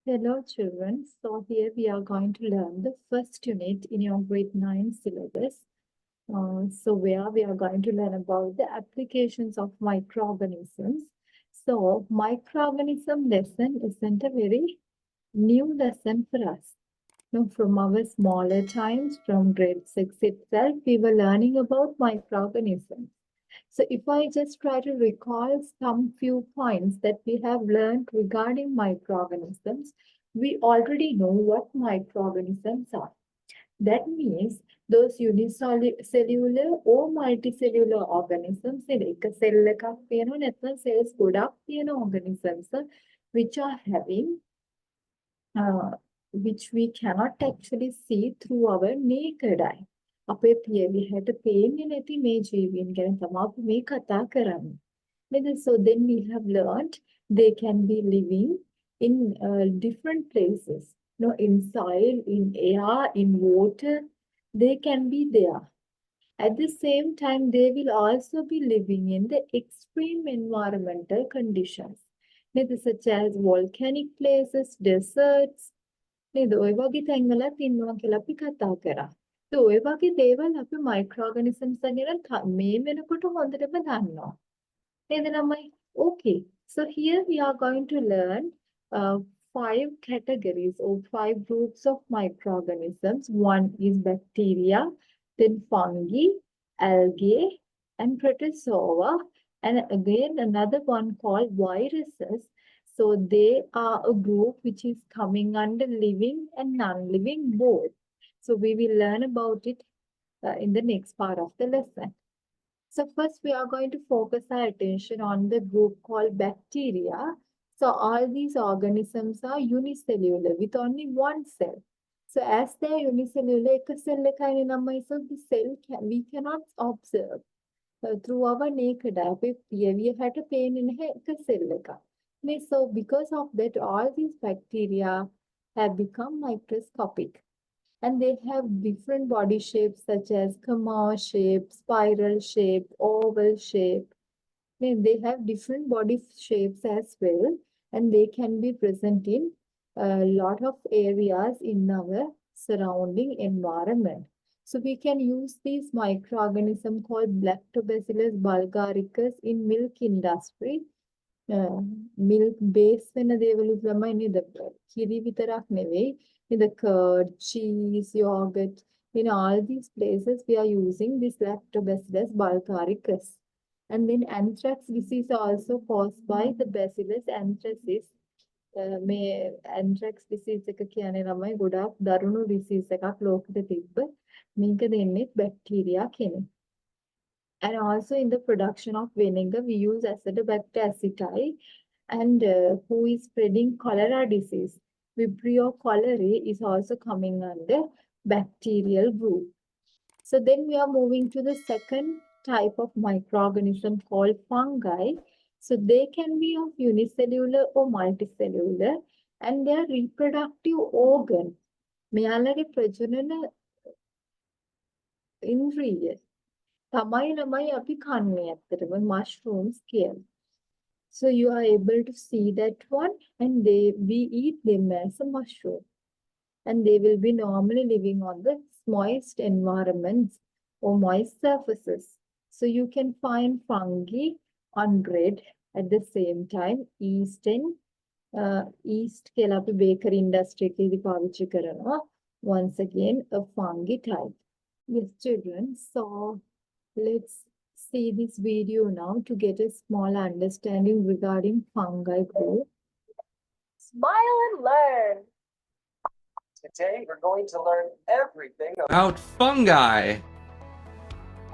Hello children, so here we are going to learn the first unit in your grade 9 syllabus. So where we are going to learn about the applications of microorganisms. So microorganism lesson isn't a very new lesson for us. Now, from our smaller times, from grade 6 itself, we were learning about microorganisms. So if I just try to recall some few points that we have learned regarding microorganisms, we already know what microorganisms are. That means those unicellular or multicellular organisms in එක cell එකක් තියෙනවා නැත්නම් cells ගොඩක් තියෙන organisms which are having uh, which we cannot actually see through our naked eye. අපේ පියවිහැට පේන්නේ නැති මේ ජීවීන් ගැන තමයි අපි මේ කතා කරන්නේ. නේද? So then we have learned they can be living in different places. In soil, in air, in water, they can be there. At the same time, they will also be living in the extreme environmental conditions. නේද? Such as volcanic places, deserts, නේද? ඔය වගේ තැන්වලත් ඉන්නවා කියලා අපි කතා කරා. ඔය වගේ දේවල් අපි microorganisms ගැන මේ වෙනකොට හොඳටම දන්නවා. නේද ළමයි? Okay. So here we are going to learn 5 categories or 5 groups of microorganisms. One is bacteria, then fungi, algae, and protozoa, and again another one called viruses. So they are a group which is coming under living and non-living both. So we will learn about it in the next part of the lesson. So first we are going to focus our attention on the group called bacteria. So all these organisms are unicellular with only one cell. So as they are unicellular, එක cell එකයි ළමයි, so the cell we cannot observe through our naked eye. අපි පියවියට පේන්නේ නැහැ එක cell එකක්. So because of that, all these bacteria have become microscopic. And they have different body shapes such as comma shape, spiral shape, oval shape. They have different body shapes as well, and they can be present in a lot of areas in our surrounding environment. So we can use this microorganism called Lactobacillus bulgaricus in milk industry. Milk base වෙන දේවලුත් ළමයි නේද? කිරි විතරක් නෙවෙයි. In the curd, cheese, yogurt, in all these places we are using this Lactobacillus bulgaricus. And then anthrax disease also caused by the Bacillus anthracis. මේ anthrax disease එක කියන්නේ ළමයි ගොඩාක් දරුණු disease එකක් ලෝකෙට තිබ්බ. මේක දෙන්නේ bacteria කෙනෙක්. And also in the production of vinegar, we use Acinetobacter aceti, and who is spreading cholera disease. Vibrio cholerae is also coming under bacterial group. So then we are moving to the second type of microorganism called fungi. So they can be of unicellular or multicellular, and their reproductive organ, මෙයාලගේ ප්‍රජනන ඉන්ද්‍රිය තමයි ළමයි අපි කන්නේ ඇත්තටම mushrooms කියලා. So you are able to see that one, and we eat them as a mushroom. And they will be normally living on the moist environments or moist surfaces. So you can find fungi on bread at the same time. Yeast කියලා අපි bakery industry එකේදී පාවිච්චි කරනවා. Once again, a fungi type. Yes, children. So let's see this video now to get a small understanding regarding fungi group. Smile and learn. Today we're going to learn everything about fungi.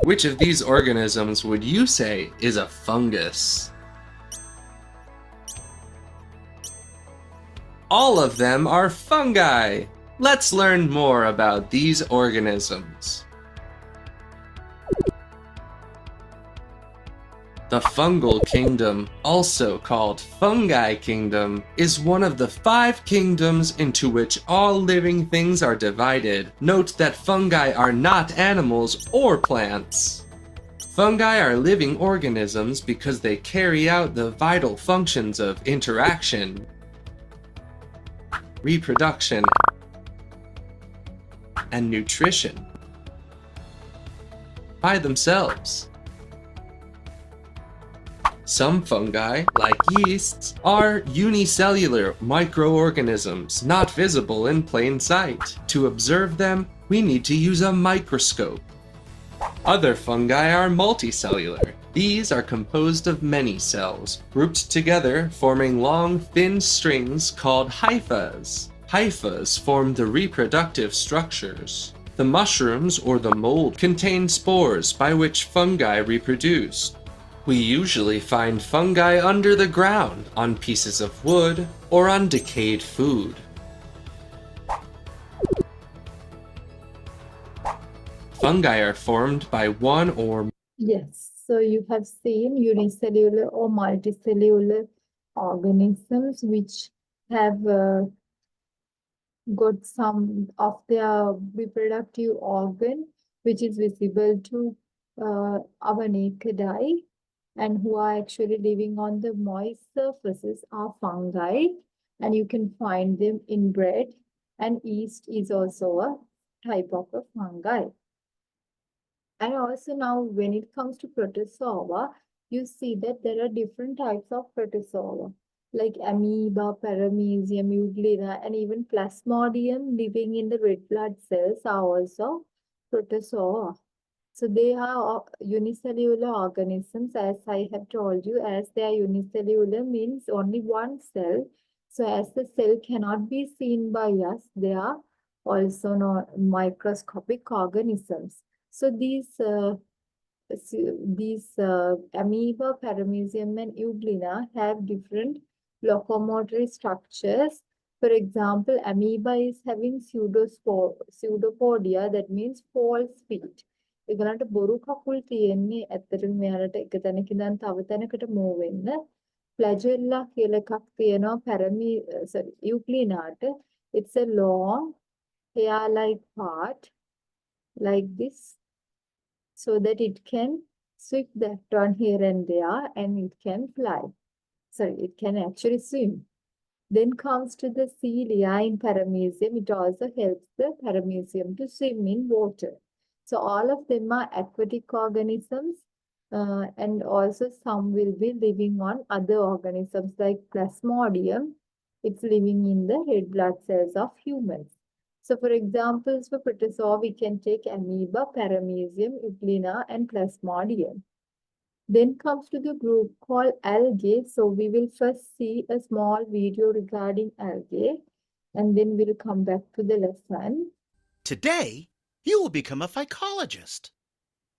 Which of these organisms would you say is a fungus? All of them are fungi. Let's learn more about these organisms. The fungal kingdom, also called fungi kingdom, is one of the 5 kingdoms into which all living things are divided. Note that fungi are not animals or plants. Fungi are living organisms because they carry out the vital functions of interaction. reproduction, and nutrition by themselves. Some fungi, like yeasts, are unicellular microorganisms not visible in plain sight. To observe them, we need to use a microscope. Other fungi are multicellular. These are composed of many cells, grouped together, forming long, thin strings called hyphas. Hyphas form the reproductive structures. The mushrooms or the mold contain spores by which fungi reproduce. We usually find fungi under the ground, on pieces of wood, or on decayed food. Fungi are formed by one or Yes, so you have seen unicellular or multicellular organisms which have got some of their reproductive organ which is visible to our naked eye, and who are actually living on the moist surfaces are fungi, and you can find them in bread, and yeast is also a type of a fungi. And also now when it comes to protozoa, you see that there are different types of protozoa like amoeba, paramecium, euglena, and even plasmodium living in the red blood cells are also protozoa. So they are unicellular organisms, as I have told you, as they are unicellular means only one cell. So as the cell cannot be seen by us, they are also microscopic organisms. So these amoeba, paramecium, and euglena have different locomotory structures. For example, amoeba is having pseudopodia, that means false feet. ඒගොල්ලන්ට බොරු කකුල් තියෙන්නේ ඇත්තටම මෙයාලට එක තැනක ඉඳන් තව තැනකට move වෙන්න. Flagella කියලා එකක් තියෙනවා euglena-ට. It's a long hair-like part like this, so that it can sweep that on here and there, and it can fly. Sorry, it can actually swim. Then comes to the cilia in paramecium. It also helps the paramecium to swim in water. So all of them are aquatic organisms, and also some will be living on other organisms like plasmodium. It's living in the red blood cells of humans. So for examples for protozoa, we can take amoeba, paramecium, euglena, and plasmodium. Then comes to the group called algae. So we will first see a small video regarding algae, and then we'll come back to the lesson. Today, you will become a phycologist.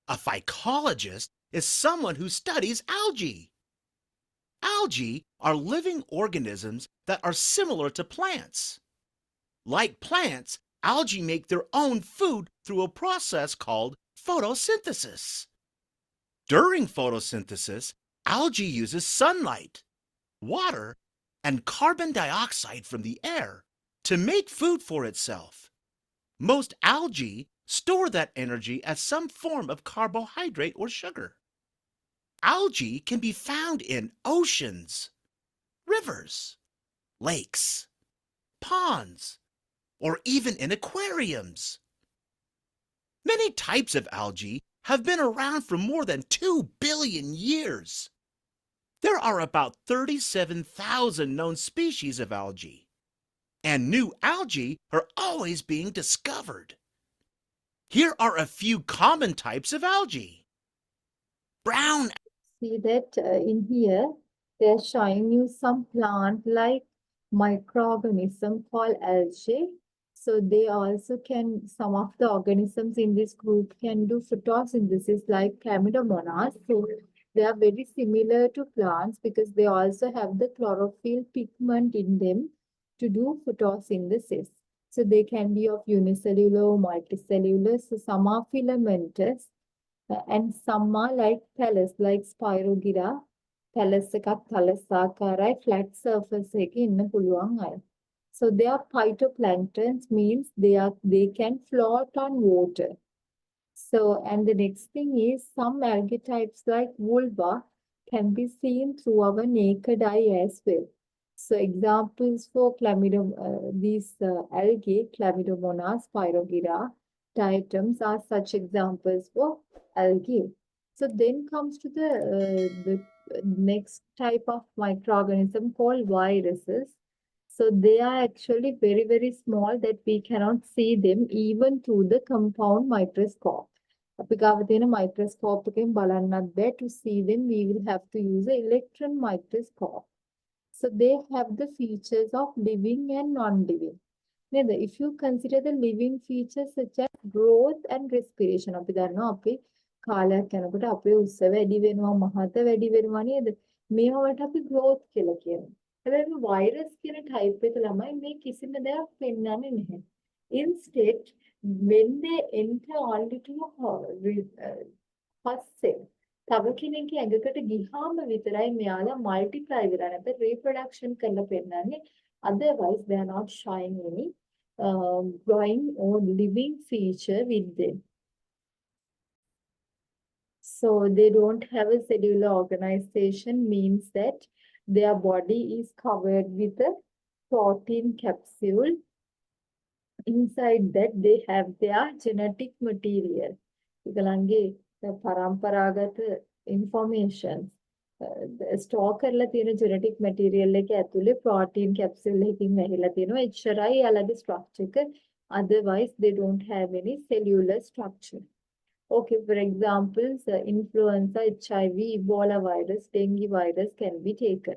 A phycologist is someone who studies algae. Algae are living organisms that are similar to plants. Like plants, algae make their own food through a process called photosynthesis. During photosynthesis, algae uses sunlight, water, and carbon dioxide from the air to make food for itself. Most algae store that energy as some form of carbohydrate or sugar. Algae can be found in oceans, rivers, lakes, ponds, or even in aquariums. Many types of algae have been around for more than 2 billion years. There are about 37,000 known species of algae, and new algae are always being discovered. Here are a few common types of algae. Brown. See that in here, they're showing you some plant-like microorganism called algae. So they also can, some of the organisms in this group can do photosynthesis like chlamydomonas. So they are very similar to plants because they also have the chlorophyll pigment in them to do photosynthesis. So they can be of unicellular or multicellular. So some are filamentous, and some are like thallus, like Spirogyra. Thallus එකක් thallus ආකාරයි flat surface එකේ ඉන්න පුළුවන් අය. So they are phytoplanktons, means they can float on water. So, and the next thing is some algae types like vulva can be seen through our naked eye as well. So examples for these algae, Chlamydomonas, Spirogyra, diatoms are such examples for algae. So then comes to the next type of microorganism called viruses. So they are actually very, very small that we cannot see them even through the compound microscope. අපි ගාව තියෙන microscope එකෙන් බලන්නත් බෑ. To see them, we will have to use an electron microscope. So they have the features of living and non-living. Neither, if you consider the living features such as growth and respiration, අපි දන්නවා අපි කාලයක් යනකොට අපේ උස්ස වැඩි වෙනවා, මහත වැඩි වෙනවා නේද? මේවට අපි growth කියලා කියනවා. හැබැයි මේ virus කියන type එක ළමයි මේ කිසිම දෙයක් පෙන්වන්නේ නැහැ. Instead, when they enter only to first cell, තව කෙනෙක්ගේ ඇඟකට ගිහාම විතරයි මෙයාලා multiply වෙලා නැත්නම් reproduction කරලා පෙන්නන්නේ. Otherwise, they are not showing any growing or living feature with them. So they don't have a cellular organization, means that their body is covered with a protein capsule. Inside that, they have their genetic material. ඒගොල්ලන්ගේ පරම්පරාගත information store කරලා තියෙන genetic material එක ඇතුලේ protein capsule එකකින් වැහිලා තියෙනවා. එච්චරයි යාලගේ structure එක. Otherwise, they don't have any cellular structure. Okay, for examples, influenza, HIV, Ebola virus, dengue virus can be taken.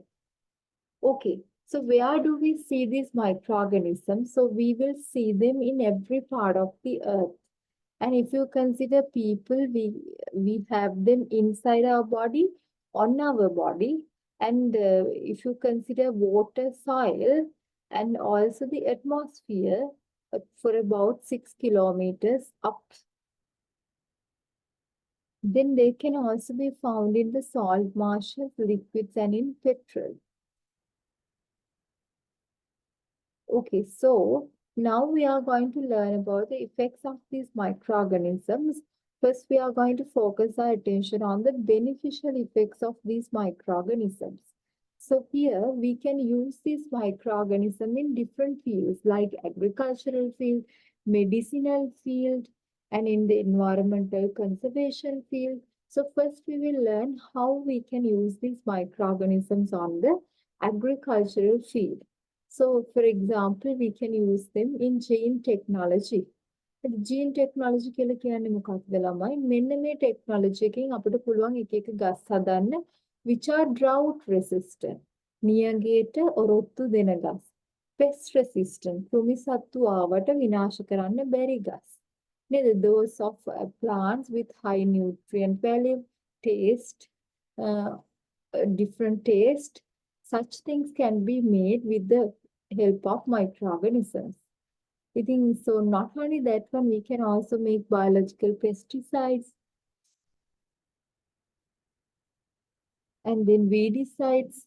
Okay, so where do we see these microorganisms? So we will see them in every part of the earth. And if you consider people, we have them inside our body, on our body. And if you consider water, soil, and also the atmosphere for about 6 kilometers up, then they can also be found in the salt marshes, liquids, and in petrol. Okay, so now we are going to learn about the effects of these microorganisms. First, we are going to focus our attention on the beneficial effects of these microorganisms. So here we can use these microorganisms in different fields like agricultural field, medicinal field, and in the environmental conservation field. So first we will learn how we can use these microorganisms on the agricultural field. So, for example, we can use them in gene technology. Gene technology කියලා කියන්නේ මොකක්ද ළමයි? මෙන්න මේ technology එකෙන් අපිට පුළුවන් එක එක ගස් හදන්න which are drought resistant. නියඟයට ඔරොත්තු දෙන ගස්. Pest resistant. කෘමි සත්තු ආවට විනාශ කරන්න බැරි ගස්. නේද? Those of plants with high nutrient value, taste, different taste. Such things can be made with the help of microorganisms. We think so. Not only that one, we can also make biological pesticides and then weedicides.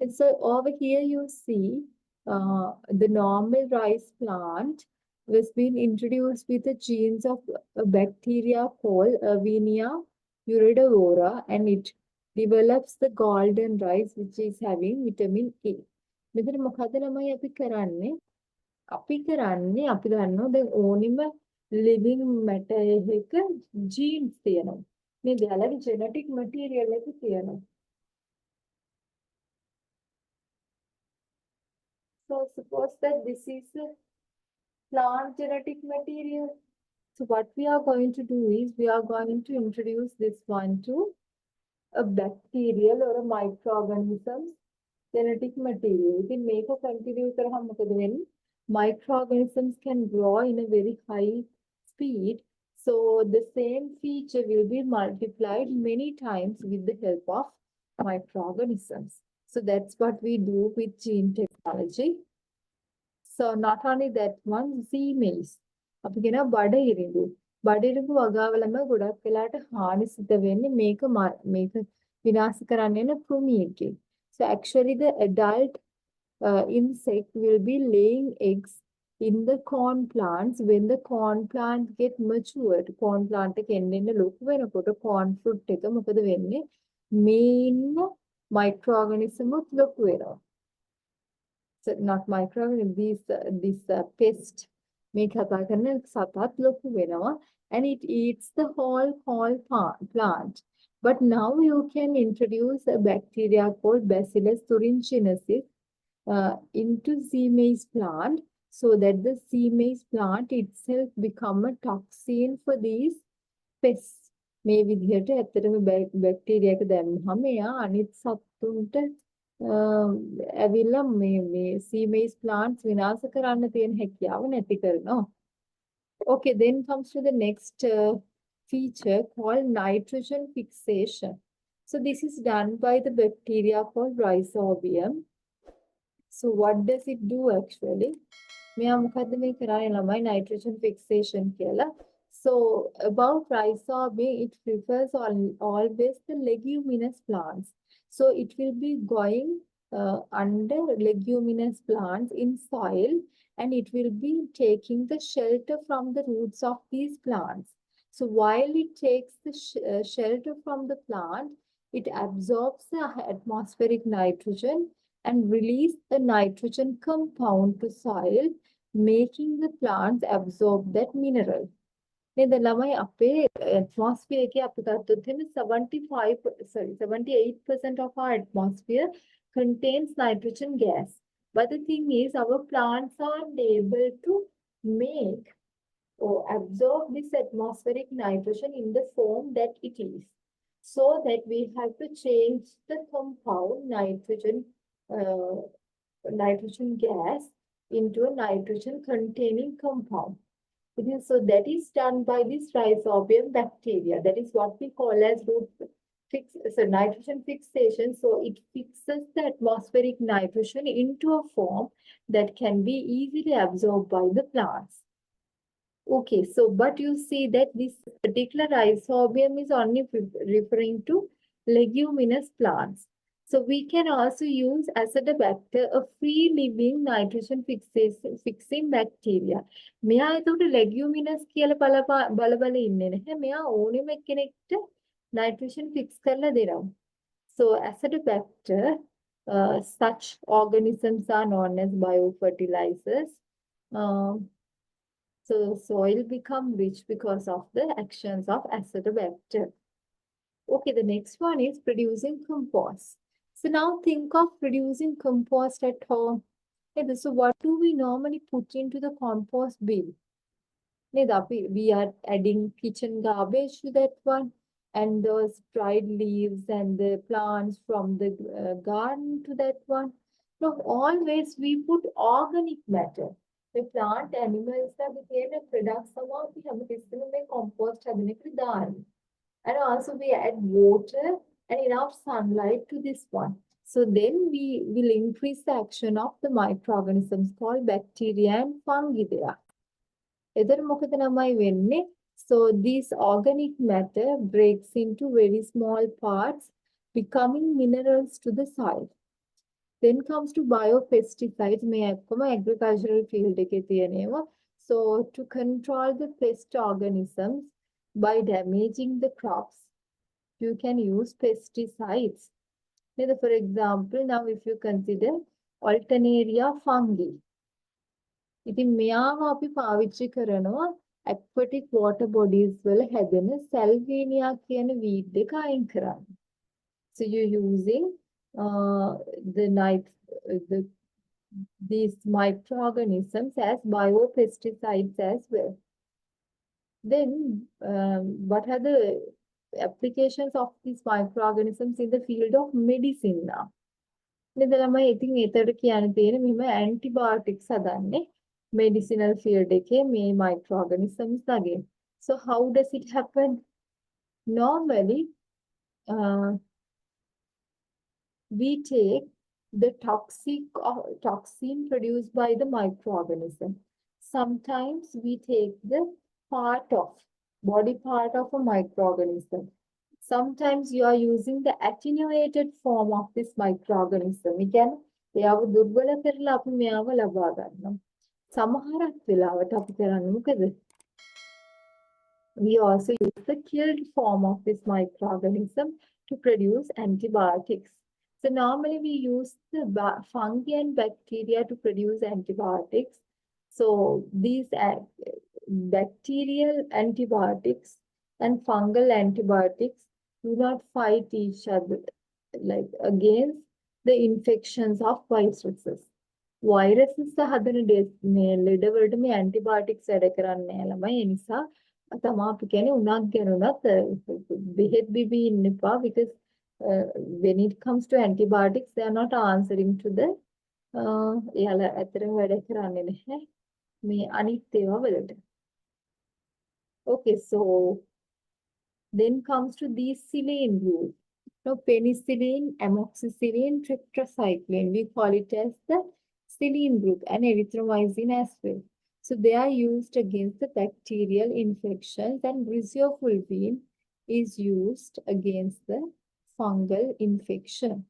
And so over here you see the normal rice plant was being introduced with the genes of a bacteria called Erwinia iridivora, and it develops the golden rice which is having vitamin A. මෙතන මොකද ළමයි අපි කරන්නේ? අපි දන්නවා දැන් ඕනිම living matter එකක genes තියෙනවා. නේද? යාළගේ genetic material එක තියෙනවා. So suppose that this is a plant genetic material. So what we are going to do is we are going to introduce this one to a bacterial or a microorganism genetic material. Itin මේක continue කරාම මොකද වෙන්නේ? Microorganisms can grow in a very high speed. So the same feature will be multiplied many times with the help of microorganisms. So that's what we do with gene technology. So not only that one, Z-maize. අපි කියනවා බඩ ඉරිඟු. බඩ ඉරිඟු වගාවලම ගොඩක් වෙලාට හානි සිද්ධ වෙන්නේ මේක විනාශ කරන්න යන කෘමියකින්. So actually the adult insect will be laying eggs in the corn plants. When the corn plant get matured, corn plant එක එන්න ලොකු වෙනකොට corn fruit එක මොකද වෙන්නේ? මේ ඉන්න microorganism උත් ලොකු වෙනවා. So not microorganisms, this pest මේ කතා කරන සතත් ලොකු වෙනවා and it eats the whole plant. But now you can introduce a bacteria called Bacillus thuringiensis into sea maize plant so that the sea maize plant itself become a toxin for these pests. මේ විදිහට ඇත්තටම bacteria එක දැම්මම එයා අනිත් සත්තුන්ට ඇවිල්ලා මේ sea maize plants විනාශ කරන්න තියෙන හැකියාව නැති කරනවා. Okay, then comes to the next feature called nitrogen fixation. So this is done by the bacteria called Rhizobium. So what does it do actually? මෙයා මොකද්ද මේ කරන්නේ ළමයි nitrogen fixation කියලා. So about Rhizobium, it prefers always the leguminous plants. So it will be going under leguminous plants in soil and it will be taking the shelter from the roots of these plants. So while it takes the shelter from the plant, it absorbs the atmospheric nitrogen and release the nitrogen compound to soil, making the plants absorb that mineral. නේද ළමයි අපේ atmosphere එකේ අපි ගත්තොත් එහෙනම් 78% of our atmosphere contains nitrogen gas. But the thing is our plants aren't able to make or absorb this atmospheric nitrogen in the form that it is. So that we have to change the compound nitrogen gas into a nitrogen containing compound. So that is done by this Rhizobium bacteria. That is what we call as nitrogen fixation. So it fixes the atmospheric nitrogen into a form that can be easily absorbed by the plants. Okay, so but you see that this particular Rhizobium is only referring to leguminous plants. So we can also use Acidobacter, a free-living nitrogen fixing bacteria. මෙයා එතකොට leguminous කියලා බල ඉන්නේ නැහැ. මෙයා ඕනෙම කෙනෙක්ට nitrogen fix කරලා දෙනවා. So Acidobacter, such organisms are known as biofertilizers. So soil become rich because of the actions of Acidobacter. Okay, the next one is producing compost. So now think of producing compost at home. Okay, so what do we normally put into the compost bin? We are adding kitchen garbage to that one and those dried leaves and the plants from the garden to that one. No, always we put organic matter. The plant animals that became a product somehow we have a compost and also we add water and enough sunlight to this one. So then we will increase the action of the microorganisms called bacteria and fungi there. So this organic matter breaks into very small parts, becoming minerals to the soil. Then comes to biopesticides, agricultural field. So to control the pest organisms by damaging the crops, you can use pesticides. For example, now if you consider Alternaria fungi, ඉතින් මෙයාව අපි පාවිච්චි කරනවා aquatic water bodies වල හැදෙන salvinia කියන weed එක අයින් කරන්න. So you're using these microorganisms as biopesticides as well. Then what are the applications of these microorganisms in the field of medicine now? නේද ළමයි ඉතින් ඒතර කියන්න තියෙන මෙහෙම antibiotics හදන්නේ medicinal field එකේ මේ microorganisms again. So how does it happen? Normally we take the toxin produced by the microorganism. Sometimes we take the body part of a microorganism. Sometimes you are using the attenuated form of this microorganism. Again, එයාව දුර්වල කරලා අපි මෙයාව ලබා ගන්නවා. සමහරක් වෙලාවට අපි කරන්නේ මොකද? We also use the killed form of this microorganism to produce antibiotics. So normally we use the fungi and bacteria to produce antibiotics. So these bacterial antibiotics and fungal antibiotics do not fight each other like against the infections of viruses. Viruses හදන මේ ලෙඩ වලට මේ antibiotics වැඩ කරන්නේ නැහැ ළමයි. ඒ නිසා තමයි අපි කියන්නේ උණක් ගැනුණත් බෙහෙත් බිබී ඉන්න එපා because when it comes to antibiotics they are not answering to the එයාලා ඇත්තටම වැඩ කරන්නේ නැහැ මේ අනිත් ඒවා වලට. Okay, so then comes to these saline rules. Now, penicillin, amoxicillin, tetracycline, we call it as the saline group and erythromycin as well. So they are used against the bacterial infections and rhizophulvine is used against the fungal infection.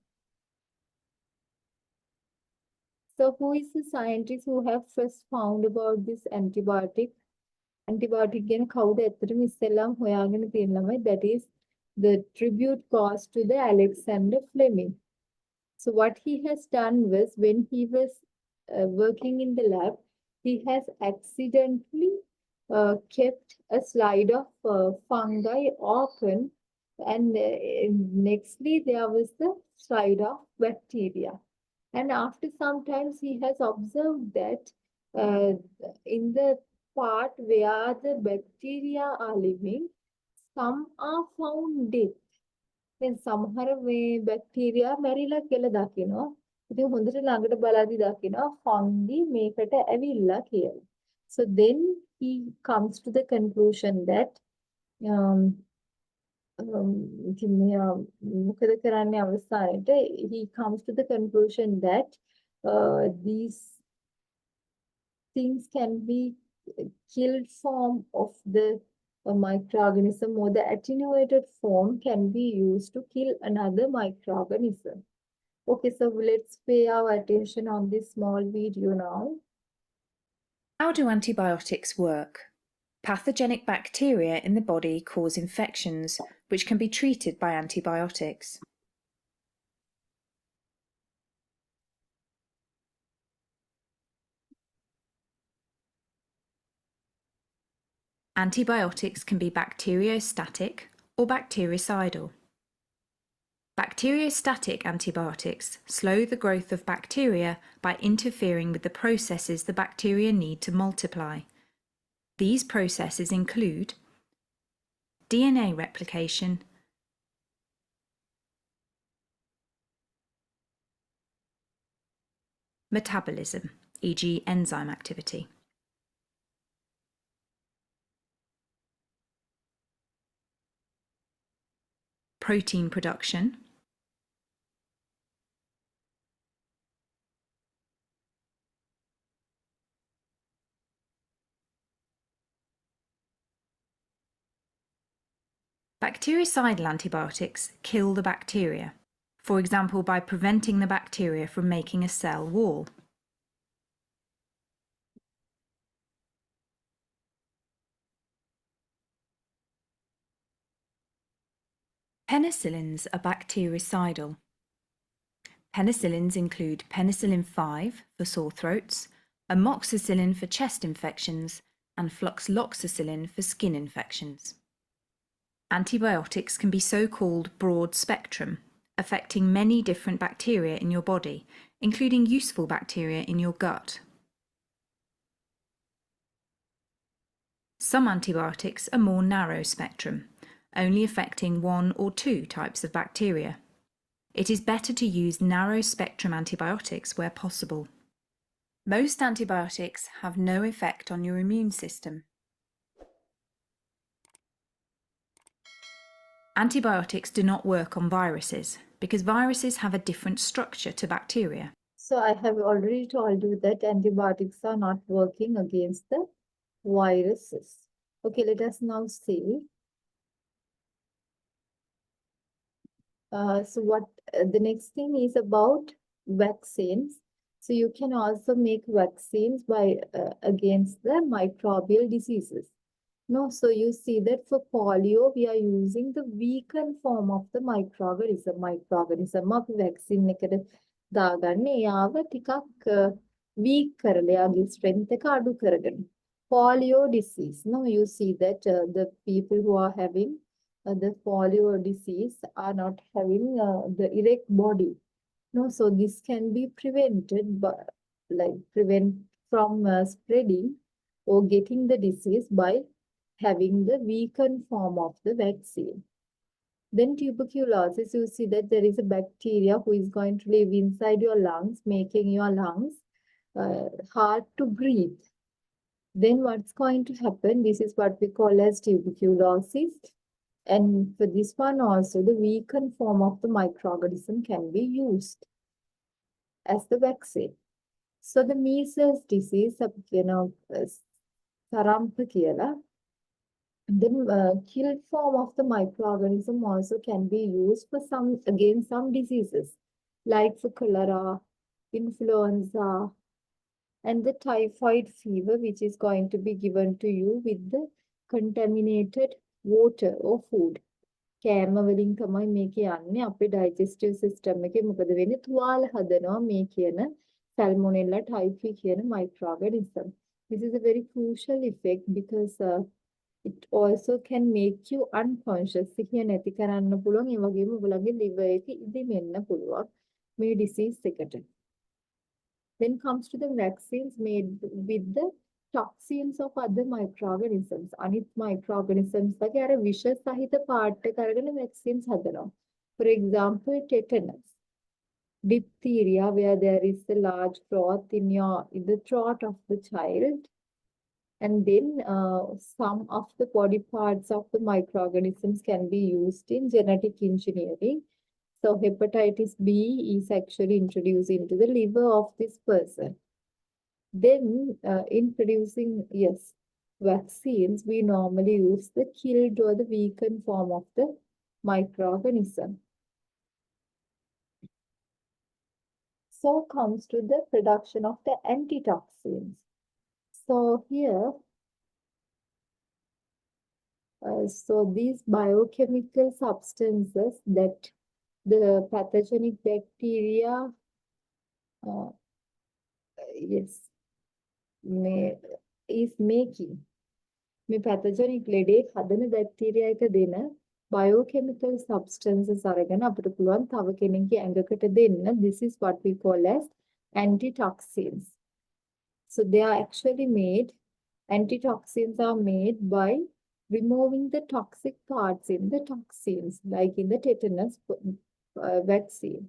So who is the scientist who have first found about this antibiotic? Antibiotic ගැන කවුද ඇත්තටම ඉස්සෙල්ලාම හොයාගෙන තියෙන ළමයි? That is the tribute goes to the Alexander Fleming. So what he has done was when he was working in the lab, he has accidentally kept a slide of fungi open and nextly there was the slide of bacteria. And after some times he has observed that in the part where the bacteria are living, some are found dead. Then සමහර මේ bacteria මැරිලා කියලා දකිනවා. ඉතින් හොඳට ළඟට බලද්දි දකිනවා fungi මේකට ඇවිල්ලා කියලා. So then he comes to the conclusion that ඉතින් මෙයා මොකද කරන්නේ අවසානයේට he comes to the conclusion that these things can be killed form of the microorganism or the attenuated form can be used to kill another microorganism. Okay, so let's pay our attention on this small video now. How do antibiotics work? Pathogenic bacteria in the body cause infections, which can be treated by antibiotics. Antibiotics can be bacteriostatic or bactericidal. Bacteriostatic antibiotics slow the growth of bacteria by interfering with the processes the bacteria need to multiply. These processes include DNA replication, metabolism, e.g. enzyme activity, protein production, bactericidal antibiotics kill the bacteria, for example by preventing the bacteria from making a cell wall. Penicillins are bactericidal. Penicillins include penicillin 5 for sore throats, amoxicillin for chest infections, and fluxloxacillin for skin infections. Antibiotics can be so-called broad spectrum, affecting many different bacteria in your body, including useful bacteria in your gut. Some antibiotics are more narrow spectrum, only affecting 1 or 2 types of bacteria. It is better to use narrow spectrum antibiotics where possible. Most antibiotics have no effect on your immune system. Antibiotics do not work on viruses because viruses have a different structure to bacteria. So I have already told you that antibiotics are not working against the viruses. Okay, let us now see. So what the next thing is about vaccines. So you can also make vaccines by against the microbial diseases. No, so you see that for polio, we are using the weakened form of the microorganism. Microorganism of vaccine එකට දාගන්නේ යාව ටිකක් weak කරලා යාගේ strength එක අඩු කරගෙන. Polio disease. No, you see that the people who are having the polio disease are not having the erect body. No, so this can be prevented by prevent from spreading or getting the disease by having the weakened form of the vaccine. Then tuberculosis, you see that there is a bacteria who is going to live inside your lungs, making your lungs hard to breathe. Then what's going to happen? This is what we call as tuberculosis. And for this one also, the weakened form of the microorganism can be used as the vaccine. So the measles disease, sarampa කියලා. The killed form of the microorganism also can be used for some diseases, like for cholera, influenza, and the typhoid fever, which is going to be given to you with the contaminated water or food. කෑම වලින් තමයි මේක යන්නේ අපේ digestive system එකේ මොකද වෙන්නේ තුවාල හදනවා මේ කියන salmonella typhi කියන microorganism. This is a very crucial effect because it also can make you unconscious. සිහිය නැති කරන්න පුළුවන්. ඒ වගේම ඔයගොල්ලන්ගේ liver එක ඉදිමෙන්න පුළුවන් මේ disease එකට. Then comes to the vaccines made with the toxins of other microorganisms. අනිත් microorganisms වගේ අර විෂ සහිත part එක අරගෙන vaccines හදනවා. For example, tetanus, diphtheria, where there is a large growth in the throat of the child. And then some of the body parts of the microorganisms can be used in genetic engineering. So hepatitis B is actually introduced into the liver of this person. Then in producing, vaccines, we normally use the killed or the weakened form of the microorganism. So comes to the production of the antitoxins. So here, so these biochemical substances that the pathogenic bacteria, is making. මේ pathogenic ලෙඩේ හදන bacteria එක දෙන biochemical substances අරගෙන අපිට පුළුවන් තව කෙනෙක්ගේ ඇඟකට දෙන්න. This is what we call as antitoxins. So they are actually made, antitoxins are made by removing the toxic parts in the toxins, like in the tetanus vaccine.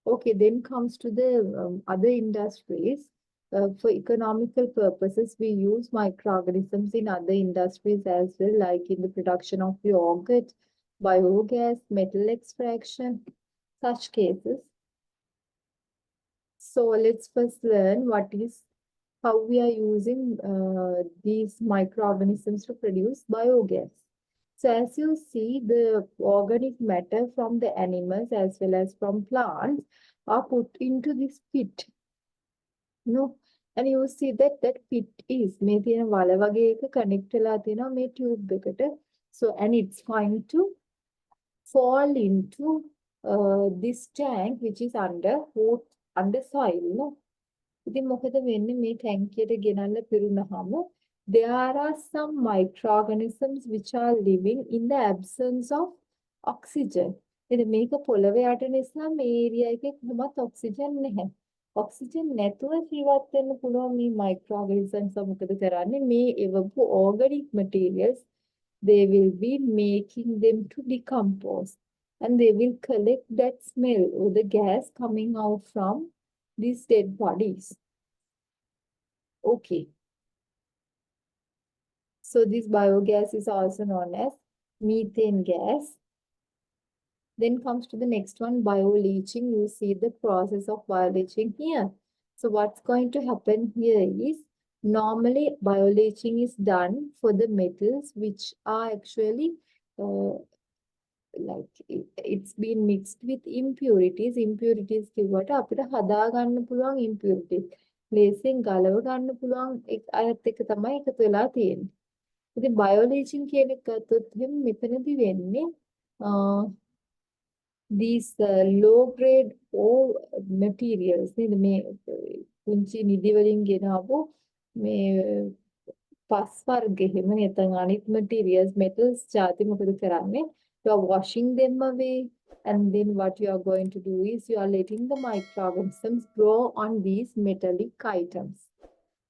Okay, then comes to the other industries. For economical purposes, we use microorganisms in other industries as well, like in the production of yogurt, biogas, metal extraction, such cases. So let's first learn how we are using these microorganisms to produce biogas. So as you see, the organic matter from the animals as well as from plants are put into this pit. No, and you see that pit is මේ තියෙන වල වගේ එක connect වෙලා තියෙනවා මේ tube එකට. So and it's going to fall into this tank which is under soil. No, ඉතින් මොකද වෙන්නේ මේ ටැංකියට ගෙනල්ලා පිරුණාම there are some microorganisms which are living in the absence of oxygen. ඉතින් මේක පොළවේ යට නිසා මේ ඒරියා එකේ කොහොමත් ඔක්සිජන් නැහැ. ඔක්සිජන් නැතුව ජීවත් වෙන්න පුළුවන් මේ microorganisms මොකද කරන්නේ මේ එවපු organic materials they will be making them to decompose and they will collect that smell or the gas coming out from these dead bodies. Okay. So this biogas is also known as methane gas. Then comes to the next one, bioleaching. You see the process of bioleaching here. So what's going to happen here is, normally bioleaching is done for the metals which are actually it's been mixed with impurities. Impurities කිව්වට අපිට හදා ගන්න පුළුවන් impurities. ලේසියෙන් ගලව ගන්න පුළුවන් අයත් එක තමයි එකතු වෙලා තියෙන්නේ. ඉතින් බයෝලීචින් කියන එක ගත්තොත් එහෙනම් මෙතනදී වෙන්නේ these low grade ore materials නේද මේ පුංචි නිදි වලින් ගෙනාවු මේ පස් වර්ග එහෙම නැත්නම් අනිත් materials metals ಜಾති මොකද කරන්නේ you are washing them away and then what you are going to do is you are letting the microorganisms grow on these metallic items.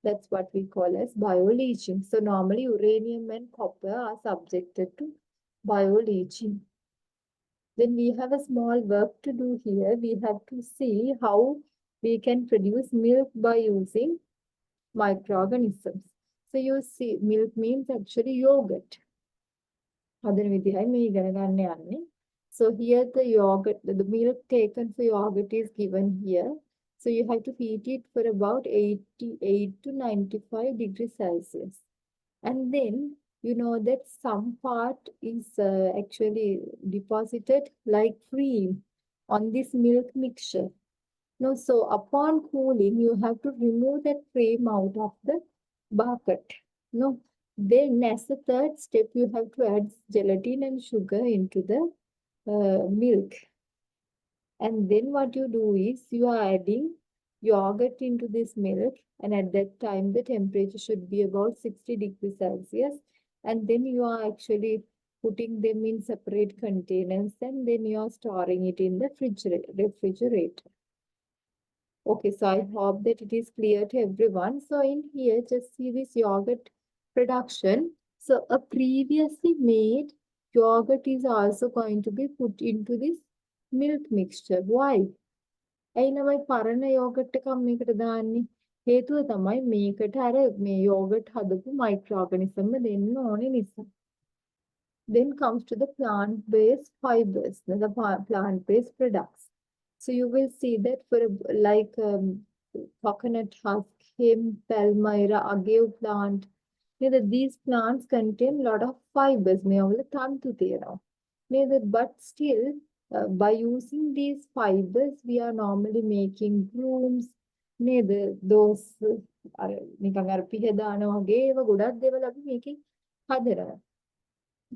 That's what we call as bioleaching. So normally uranium and copper are subjected to bioleaching. Then we have a small work to do here. We have to see how we can produce milk by using microorganisms. So you see, milk means actually yogurt. So here the yogurt, the milk taken for yogurt is given here. So you have to heat it for about 88 to 95 degrees Celsius. And then you know that some part is actually deposited like cream on this milk mixture. No, so upon cooling, you have to remove that cream out of the bucket. No, then as a third step, you have to add gelatin and sugar into the milk. And then what you do is you are adding yogurt into this milk, and at that time the temperature should be about 60 degrees Celsius, and then you are actually putting them in separate containers, and then you are storing it in the refrigerator. Okay, so I hope that it is clear to everyone. So in here, just see this yogurt production. So a previously made yogurt is also going to be put into this milk mixture. Why? ඇයි නමයි පරණ yoghurt එකක් මේකට දාන්නේ? හේතුව තමයි මේකට අර මේ යෝගට් හදපු මයික්‍රෝऑर्गेनिज्म දෙන්න ඕනේ නිසා. Then comes to the plant-based fibers, the plant-based products. So you will see that for like coconut husk, hemp, palmyra, agave plant, these plants contain a lot of fibers. මේවල තන්තු තියෙනවා. But still, by using these fibers, we are normally making brooms. Those නිකන් අර පිහදාන වගේ ඒවා ගොඩක් දේවල් අපි මේකෙන් හදනවා.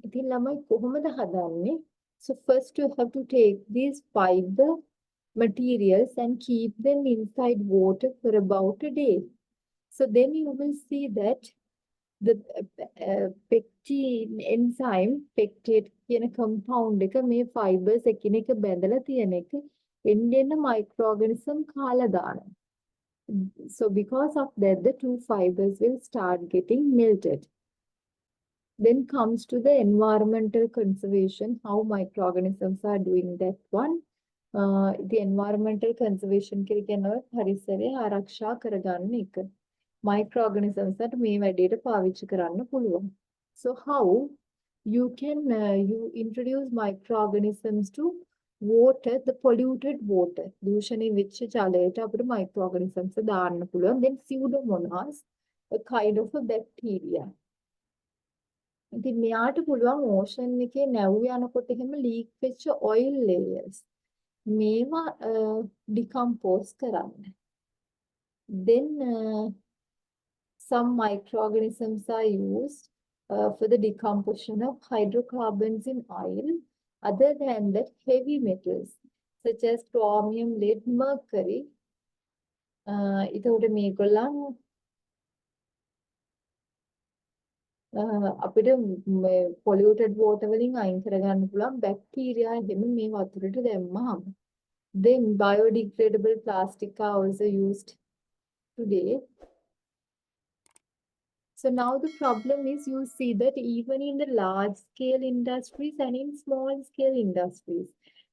ඉතින් ළමයි කොහොමද හදන්නේ? So first you have to take these fiber materials and keep them inside water for about a day. So then you will see that the pectin enzyme, pectate කියන compound එක මේ fibers එකිනෙක බැඳලා තියෙන එක එන්න microorganism කාලා දානවා. So because of that, the two fibers will start getting melted. Then comes to the environmental conservation, how microorganisms are doing that one. The environmental conservation කියනවා පරිසරය ආරක්ෂා කරගන්න එක. Microorganisms that මේ වැඩේට පාවිච්චි කරන්න පුළුවන්. So how you can you introduce microorganisms to water, the polluted water. දූෂණය වෙච්ච ජලයට අපිට microorganisms දාන්න පුළුවන්. Then pseudomonas, a kind of a bacteria. ඉතින් මෙයාට පුළුවන් ocean එකේ නැව් යනකොට එහෙම leak වෙච්ච oil layers මේවා decompose කරන්න. Then some microorganisms are used for the decomposition of hydrocarbons in oil. Other than that, heavy metals such as chromium, lead, mercury. ඒතකොට මේගොල්ලන් අපිට polluted water වලින් අයින් කරගන්න පුළුවන් බැක්ටීරියා එහෙම මේ වතුරට දැම්මහම. Then biodegradable plastic are also used today. So now the problem is you see that even in the large scale industries and in small scale industries,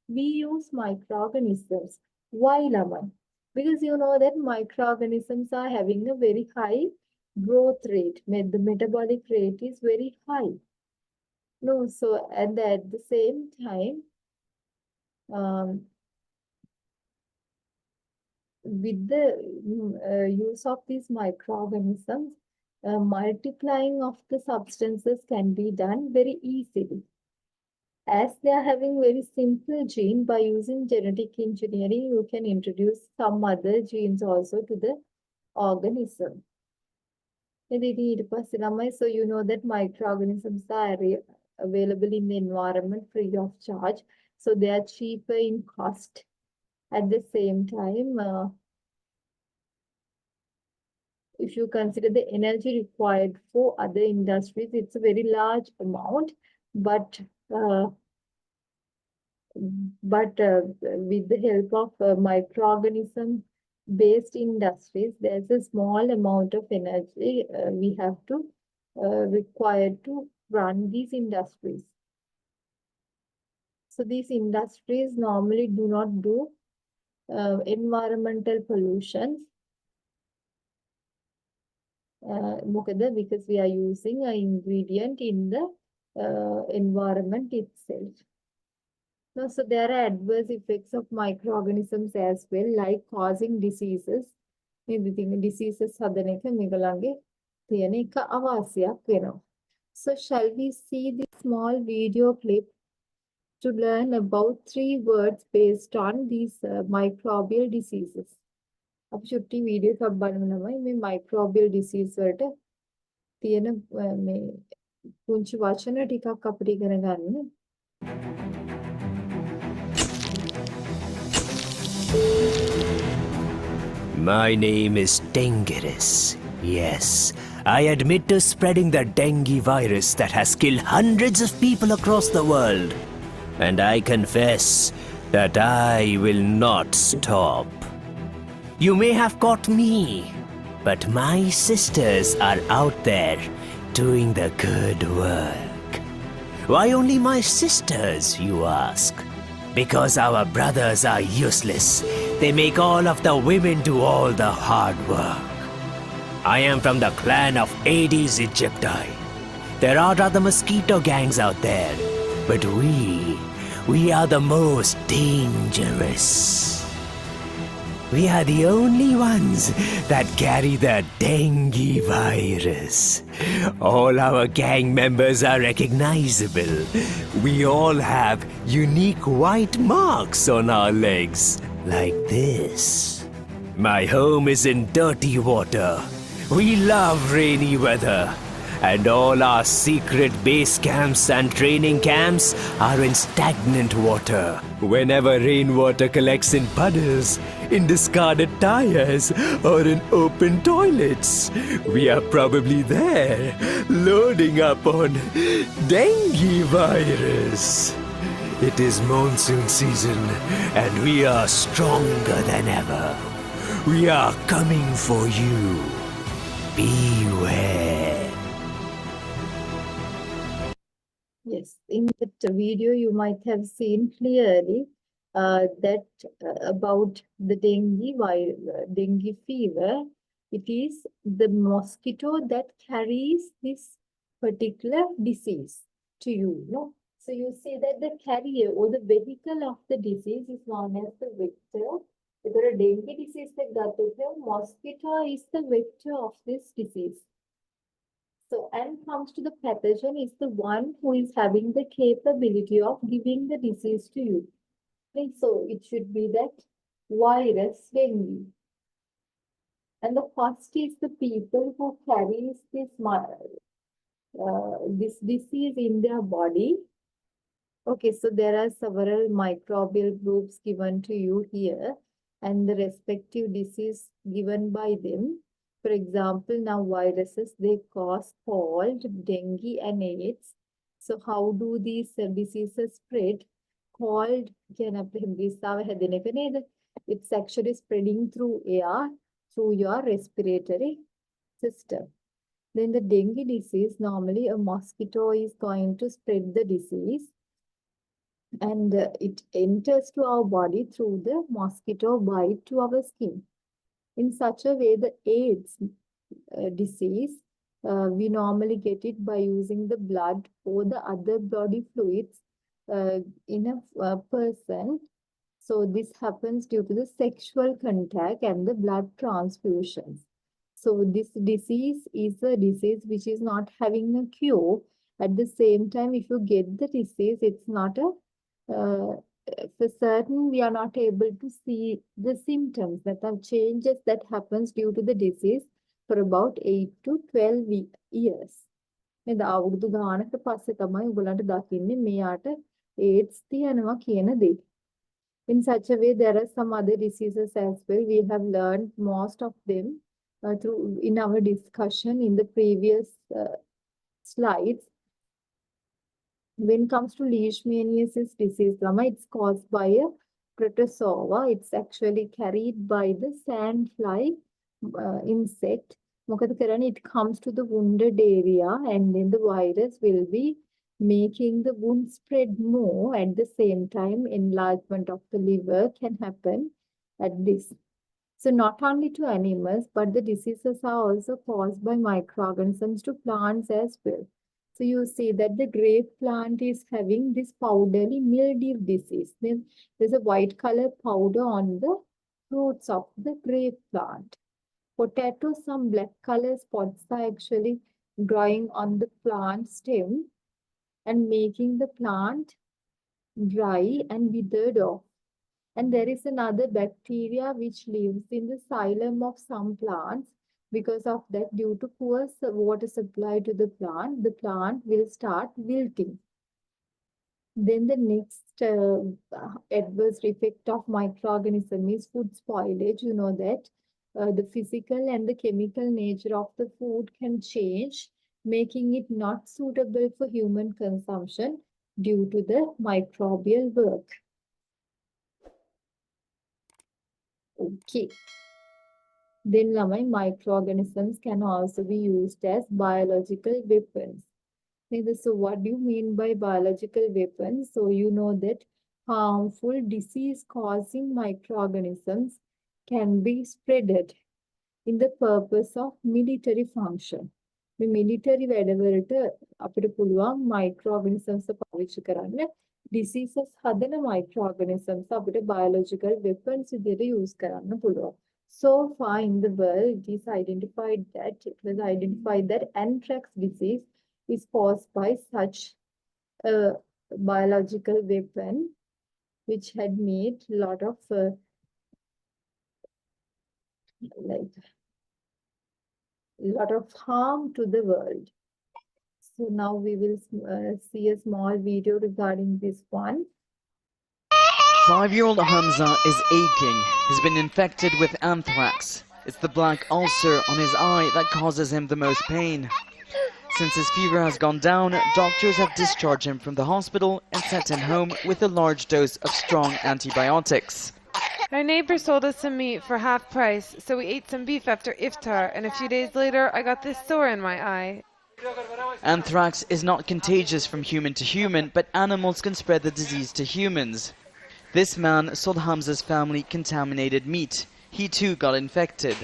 we use microorganisms. Why, Laman? Because you know that microorganisms are having a very high growth rate. The metabolic rate is very high. No, so and at the same time, with the use of these microorganisms, multiplying of the substances can be done very easily. As they are having very simple gene, by using genetic engineering, you can introduce some other genes also to the organism. So you know that microorganisms are available in the environment free of charge. So they are cheaper in cost. At the same time, if you consider the energy required for other industries, it's a very large amount. But uh, with the help of microorganism based industries, there's a small amount of energy we have to required to run these industries. So these industries normally do not do environmental pollutions because we are using an ingredient in the environment itself. No, so there are adverse effects of microorganisms as well, like causing diseases. Diseases හදන එක මේගොල්ලන්ගේ තියෙන එක අවාසියක් වෙනවා. So shall we see this small video clip to learn about 3 words based on these microbial diseases? අපි චුට්ටි video එකක් බලමු ළමයි මේ microbial disease වලට තියෙන මේ පුංචි වචන ටිකක් අපිට ඉගෙන ගන්න. My name is Denguirus. Yes, I admit to spreading the dengue virus that has killed hundreds of people across the world. And I confess that I will not stop. You may have caught me, but my sisters are out there doing the good work. Why only my sisters, you ask? Because our brothers are useless. They make all of the women do all the hard work. I am from the clan of Aedes aegypti. There are other mosquito gangs out there, but we are the most dangerous. We are the only ones that carry the dengue virus. All our gang members are recognizable. We all have unique white marks on our legs, like this. My home is in dirty water. We love rainy weather. And all our secret base camps and training camps are in stagnant water. Whenever rainwater collects in puddles, in discarded tires, or in open toilets, we are probably there, loading up on dengue virus. It is monsoon season, and we are stronger than ever. We are coming for you. Beware. Yes, in that video you might have seen clearly that about the dengue fever. It is the mosquito that carries this particular disease to you. No? So you see that the carrier or the vehicle of the disease is known as the vector. If there are dengue disease like that, mosquito is the vector of this disease. So, and comes to the pathogen is the one who is having the capability of giving the disease to you. Okay, so it should be that virus dengue. And the first is the people who carries this disease in their body. Okay, so there are several microbial groups given to you here and the respective disease given by them. For example, now viruses, they cause cold, dengue and AIDS. So how do these diseases spread? Cold, it's actually spreading through air, through your respiratory system. Then the dengue disease, normally a mosquito is going to spread the disease and it enters to our body through the mosquito bite to our skin. In such a way, the AIDS disease, we normally get it by using the blood or the other body fluids in a person. So this happens due to the sexual contact and the blood transfusions. So this disease is a disease which is not having a cure. At the same time, if you get the disease, it's not a for certain we are not able to see the symptoms that are changes that happens due to the disease, for about 8 to 12 years. නේද? අවුරුදු ගානක පස්සේ තමයි ඔයගලන්ට දකින්නේ මෙයාට AIDS තියෙනවා කියන දේ. In such a way, there are some other diseases as well. We have learned most of them through in our discussion in the previous slides. When it comes to leishmaniasis disease, it's caused by a protozoa. It's actually carried by the sandfly insect. It comes to the wounded area, and then the virus will be making the wound spread more. At the same time, enlargement of the liver can happen at this. So not only to animals, but the diseases are also caused by microorganisms to plants as well. So you see that the grape plant is having this powdery mildew disease. Then there's a white color powder on the fruits of the grape plant. Potato, some black color spots are actually growing on the plant stem and making the plant dry and withered off. And there is another bacteria which lives in the xylem of some plants. Because of that, due to poor water supply to the plant will start wilting. Then the next adverse effect of microorganism is food spoilage. You know that the physical and the chemical nature of the food can change, making it not suitable for human consumption due to the microbial work. Okay. Then microorganisms can also be used as biological weapons. So what do you mean by biological weapons? So you know that harmful disease-causing microorganisms can be spreaded in the purpose of military function. The military වැඩවලට අපිට පුළුවන් microorganisms පාවිච්චි කරන්න. Diseases හදන microorganisms අපිට biological weapons විදිහට use කරන්න පුළුවන්. So far in the world, it was identified that anthrax disease is caused by such a biological weapon which had made a lot of harm to the world. So now we will see a small video regarding this one. 5-year-old Hamza is aching. He's been infected with anthrax. It's the black ulcer on his eye that causes him the most pain. Since his fever has gone down, doctors have discharged him from the hospital and sent him home with a large dose of strong antibiotics. Our neighbor sold us some meat for half price, so we ate some beef after iftar, and a few days later I got this sore in my eye. Anthrax is not contagious from human to human, but animals can spread the disease to humans. This man sold Hamza's family contaminated meat. He too got infected.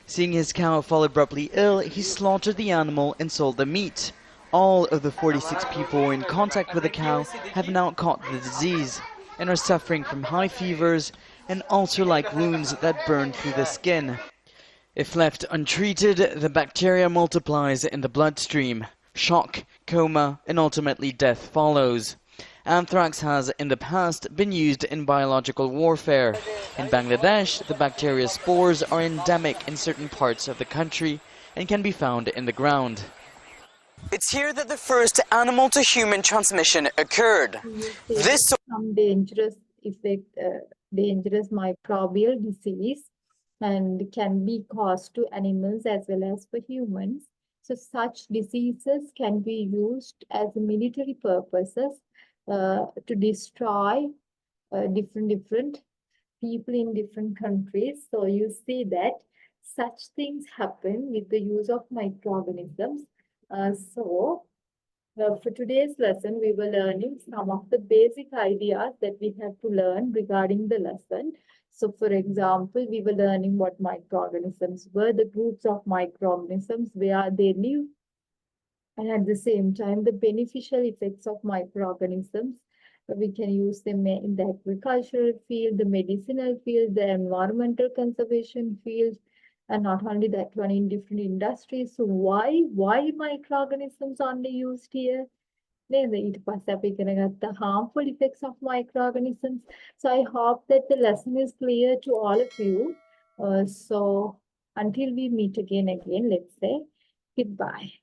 Seeing his cow fall abruptly ill, he slaughtered the animal and sold the meat. All of the 46 people in contact with the cow have now caught the disease and are suffering from high fevers and ulcer-like wounds that burn through the skin. If left untreated, the bacteria multiplies in the bloodstream. Shock, coma, and ultimately death follows. Anthrax has in the past been used in biological warfare. In Bangladesh, the bacteria spores are endemic in certain parts of the country and can be found in the ground. It's here that the first animal-to-human transmission occurred. This some dangerous microbial disease and can be caused to animals as well as for humans. So such diseases can be used as military purposes to destroy different people in different countries. So you see that such things happen with the use of microorganisms. For today's lesson, we were learning some of the basic ideas that we have to learn regarding the lesson. So for example, we were learning what microorganisms were, the groups of microorganisms, where they live, and at the same time, the beneficial effects of microorganisms. We can use them in the agricultural field, the medicinal field, the environmental conservation field, and not only that one in different industries. So why microorganisms only used here? ඊට පස්සේ අපි ඉගෙන ගත්ත harmful effects of microorganisms. So I hope that the lesson is clear to all of you. So Until we meet again, let's say goodbye.